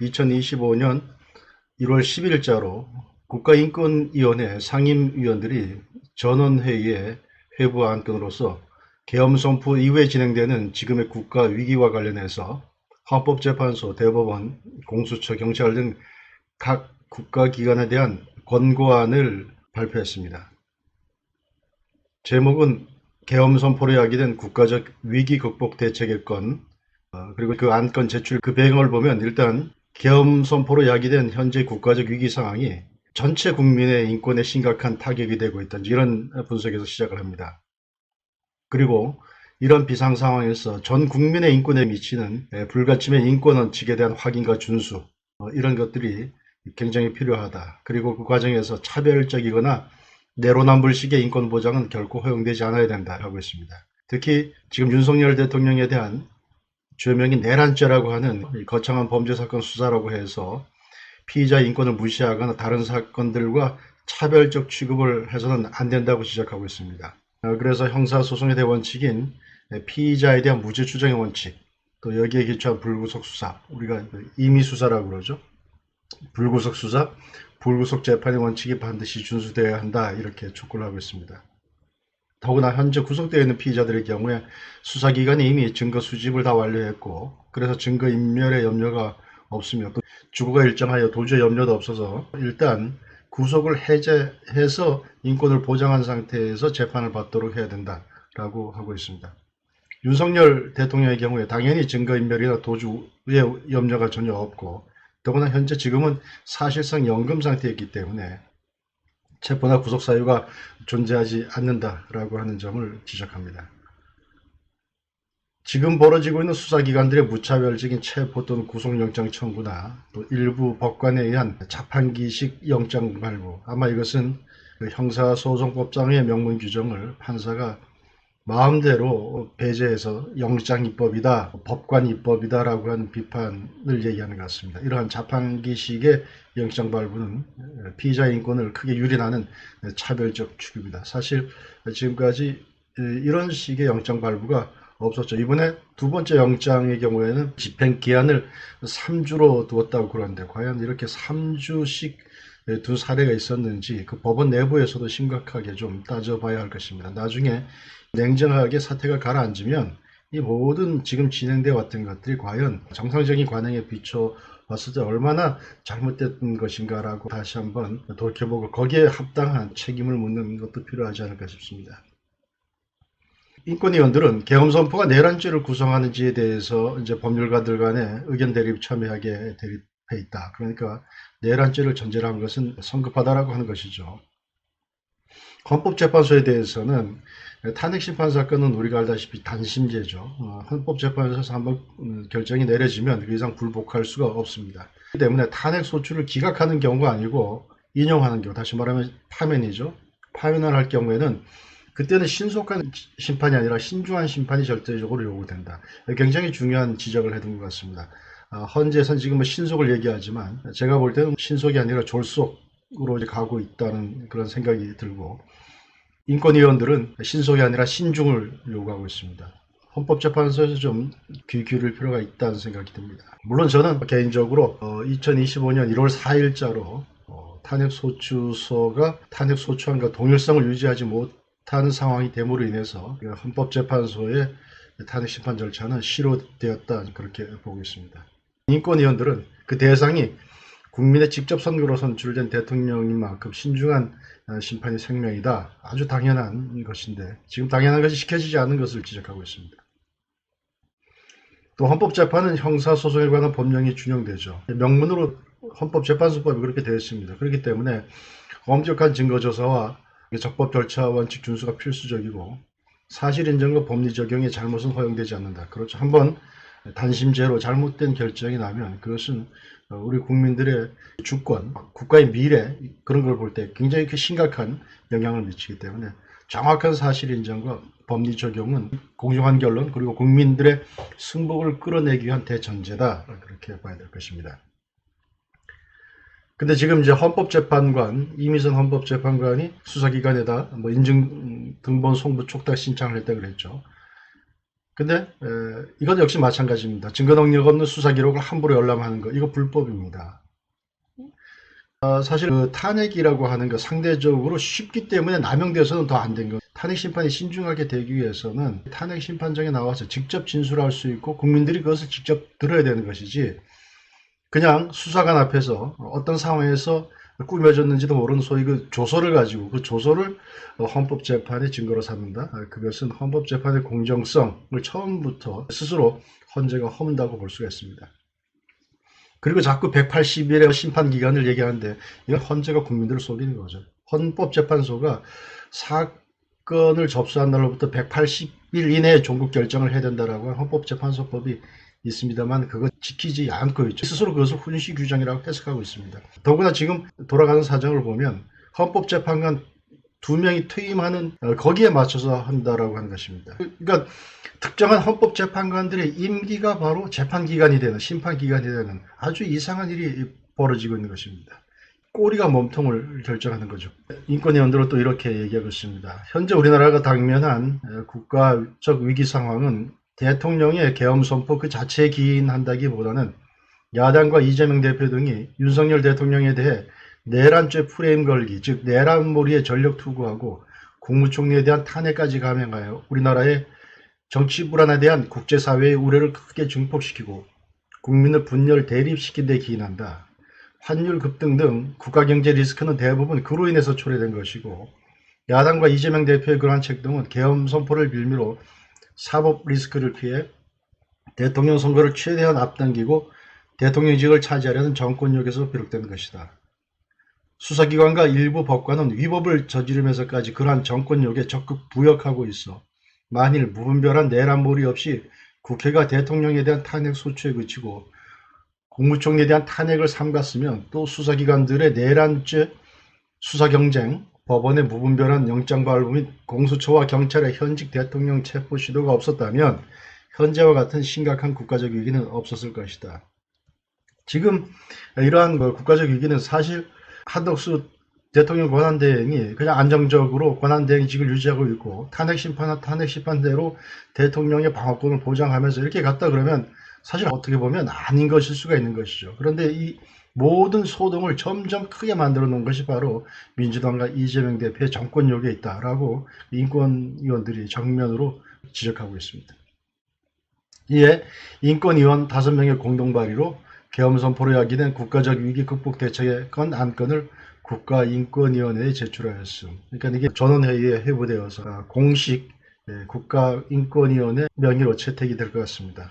2025년 1월 10일자로 국가인권위원회 상임위원들이 전원회의에 회부 안건으로서 계엄선포 이후에 진행되는 지금의 국가 위기와 관련해서 헌법재판소, 대법원, 공수처, 경찰 등 각 국가기관에 대한 권고안을 발표했습니다. 제목은 계엄선포로 야기된 국가적 위기 극복 대책의 건, 그리고 그 안건 제출 그 배경을 보면 일단 계엄선포로 야기된 현재 국가적 위기 상황이 전체 국민의 인권에 심각한 타격이 되고 있다는 이런 분석에서 시작을 합니다. 그리고 이런 비상 상황에서 전 국민의 인권에 미치는 불가침의 인권 원칙에 대한 확인과 준수, 이런 것들이 굉장히 필요하다. 그리고 그 과정에서 차별적이거나 내로남불식의 인권 보장은 결코 허용되지 않아야 된다라고 했습니다. 특히 지금 윤석열 대통령에 대한 죄명이 내란죄라고 하는 거창한 범죄 사건 수사라고 해서 피의자 인권을 무시하거나 다른 사건들과 차별적 취급을 해서는 안 된다고 지적하고 있습니다. 그래서 형사소송의 대원칙인 피의자에 대한 무죄 추정의 원칙, 또 여기에 기초한 불구속 수사, 우리가 임의 수사라고 그러죠. 불구속 수사, 불구속 재판의 원칙이 반드시 준수되어야 한다, 이렇게 촉구를 하고 있습니다. 더구나 현재 구속되어 있는 피의자들의 경우에 수사기관이 이미 증거 수집을 다 완료했고, 그래서 증거 인멸의 염려가 없으며 또 주거가 일정하여 도주의 염려도 없어서 일단 구속을 해제해서 인권을 보장한 상태에서 재판을 받도록 해야 된다라고 하고 있습니다. 윤석열 대통령의 경우에 당연히 증거인멸이나 도주의 염려가 전혀 없고, 더구나 현재 지금은 사실상 연금 상태이기 때문에 체포나 구속 사유가 존재하지 않는다라고 하는 점을 지적합니다. 지금 벌어지고 있는 수사기관들의 무차별적인 체포 또는 구속영장 청구나 또 일부 법관에 의한 자판기식 영장 발부, 아마 이것은 형사소송법상의 명문 규정을 판사가 마음대로 배제해서 영장입법이다, 법관입법이다라고 하는 비판을 얘기하는 것 같습니다. 이러한 자판기식의 영장 발부는 피의자 인권을 크게 유린하는 차별적 취급이다. 사실 지금까지 이런 식의 영장 발부가 없었죠. 이번에 두 번째 영장의 경우에는 집행기한을 3주로 두었다고 그러는데 과연 이렇게 3주씩 두 사례가 있었는지 그 법원 내부에서도 심각하게 좀 따져봐야 할 것입니다. 나중에 냉정하게 사태가 가라앉으면 이 모든 지금 진행되어 왔던 것들이 과연 정상적인 관행에 비춰봤을 때 얼마나 잘못됐던 것인가라고 다시 한번 돌이켜보고 거기에 합당한 책임을 묻는 것도 필요하지 않을까 싶습니다. 인권위원들은 계엄선포가 내란죄를 구성하는지에 대해서 이제 법률가들 간의 의견 대립 첨예하게 대립해 있다. 그러니까 내란죄를 전제로 한 것은 성급하다라고 하는 것이죠. 헌법재판소에 대해서는 탄핵심판 사건은 우리가 알다시피 단심제죠. 헌법재판소에서 한번 결정이 내려지면 그 이상 불복할 수가 없습니다. 그렇기 때문에 탄핵소추를 기각하는 경우가 아니고 인용하는 경우, 다시 말하면 파면이죠. 파면을 할 경우에는 그때는 신속한 심판이 아니라 신중한 심판이 절대적으로 요구된다. 굉장히 중요한 지적을 해둔 것 같습니다. 헌재에서는 지금 신속을 얘기하지만 제가 볼 때는 신속이 아니라 졸속으로 이제 가고 있다는 그런 생각이 들고, 인권위원들은 신속이 아니라 신중을 요구하고 있습니다. 헌법재판소에서 좀 귀 기울일 필요가 있다는 생각이 듭니다. 물론 저는 개인적으로 2025년 1월 4일자로 탄핵소추서가 탄핵소추안과 동일성을 유지하지 못하는 상황이 됨으로 인해서 헌법재판소의 탄핵심판 절차는 실효되었다, 그렇게 보고 있습니다. 인권위원들은 그 대상이 국민의 직접 선거로 선출된 대통령인 만큼 신중한 심판이 생명이다. 아주 당연한 것인데 지금 당연한 것이 지켜지지 않는 것을 지적하고 있습니다. 또 헌법재판은 형사소송에 관한 법령이 준용되죠. 명문으로 헌법재판소법이 그렇게 되어 있습니다. 그렇기 때문에 엄격한 증거조사와 적법 절차 원칙 준수가 필수적이고 사실인정과 법리 적용의 잘못은 허용되지 않는다. 그렇죠. 한번 단심제로 잘못된 결정이 나면 그것은 우리 국민들의 주권, 국가의 미래, 그런 걸 볼 때 굉장히 심각한 영향을 미치기 때문에 정확한 사실 인정과 법리 적용은 공정한 결론, 그리고 국민들의 승복을 끌어내기 위한 대전제다, 그렇게 봐야 될 것입니다. 근데 지금 이제 헌법재판관, 이미선 헌법재판관이 수사기관에다 인증 등본 송부 촉탁 신청을 했다 그랬죠. 근데 이건 역시 마찬가지입니다. 증거 능력 없는 수사 기록을 함부로 열람하는 거 이거 불법입니다. 사실 그 탄핵이라고 하는 거 상대적으로 쉽기 때문에 남용돼서는 더 안 된 거. 탄핵 심판이 신중하게 되기 위해서는 탄핵 심판정에 나와서 직접 진술할 수 있고 국민들이 그것을 직접 들어야 되는 것이지, 그냥 수사관 앞에서 어떤 상황에서 꾸며졌는지도 모르는 소위 그 조서를 가지고 그 조서를 헌법재판의 증거로 삼는다. 그것은 헌법재판의 공정성을 처음부터 스스로 헌재가 허문다고 볼 수가 있습니다. 그리고 자꾸 180일의 심판기간을 얘기하는데 이건 헌재가 국민들을 속이는 거죠. 헌법재판소가 사건을 접수한 날로부터 180일 이내에 종국 결정을 해야 된다라고 헌법재판소법이 있습니다만 그거 지키지 않고 있죠. 스스로 그것을 훈시 규정이라고 해석하고 있습니다. 더구나 지금 돌아가는 사정을 보면 헌법재판관 2명이 퇴임하는 거기에 맞춰서 한다라고 하는 것입니다. 그러니까 특정한 헌법재판관들의 임기가 바로 재판기간이 되는, 심판기간이 되는 아주 이상한 일이 벌어지고 있는 것입니다. 꼬리가 몸통을 결정하는 거죠. 인권위원들은 또 이렇게 얘기하고 있습니다. 현재 우리나라가 당면한 국가적 위기 상황은 대통령의 계엄 선포 그 자체에 기인한다기보다는 야당과 이재명 대표 등이 윤석열 대통령에 대해 내란죄 프레임 걸기, 즉 내란몰이에 전력 투구하고 국무총리에 대한 탄핵까지 감행하여 우리나라의 정치 불안에 대한 국제사회의 우려를 크게 증폭시키고 국민을 분열 대립시킨 데 기인한다. 환율 급등 등 국가경제 리스크는 대부분 그로 인해서 초래된 것이고, 야당과 이재명 대표의 그러한 책동은 계엄 선포를 빌미로 사법 리스크를 피해 대통령 선거를 최대한 앞당기고 대통령직을 차지하려는 정권력에서 비롯된 것이다. 수사기관과 일부 법관은 위법을 저지르면서까지 그러한 정권력에 적극 부역하고 있어 만일 무분별한 내란몰이 없이 국회가 대통령에 대한 탄핵 소추에 그치고 국무총리에 대한 탄핵을 삼갔으면 또 수사기관들의 내란죄 수사경쟁, 법원의 무분별한 영장발부 및 공수처와 경찰의 현직 대통령 체포 시도가 없었다면 현재와 같은 심각한 국가적 위기는 없었을 것이다. 지금 이러한 국가적 위기는 사실 한덕수 대통령 권한대행이 그냥 안정적으로 권한대행직을 유지하고 있고 탄핵 심판대로 대통령의 방어권을 보장하면서 이렇게 갔다 그러면 사실 어떻게 보면 아닌 것일 수가 있는 것이죠. 그런데 이 모든 소동을 점점 크게 만들어 놓은 것이 바로 민주당과 이재명 대표의 정권력에 있다라고 인권위원들이 정면으로 지적하고 있습니다. 이에 인권위원 5명의 공동발의로 계엄 선포로 야기된 국가적 위기 극복 대책권 안건을 국가인권위원회에 제출하였음. 그러니까 이게 전원회의에 회부되어서 공식 국가인권위원회 명의로 채택이 될 것 같습니다.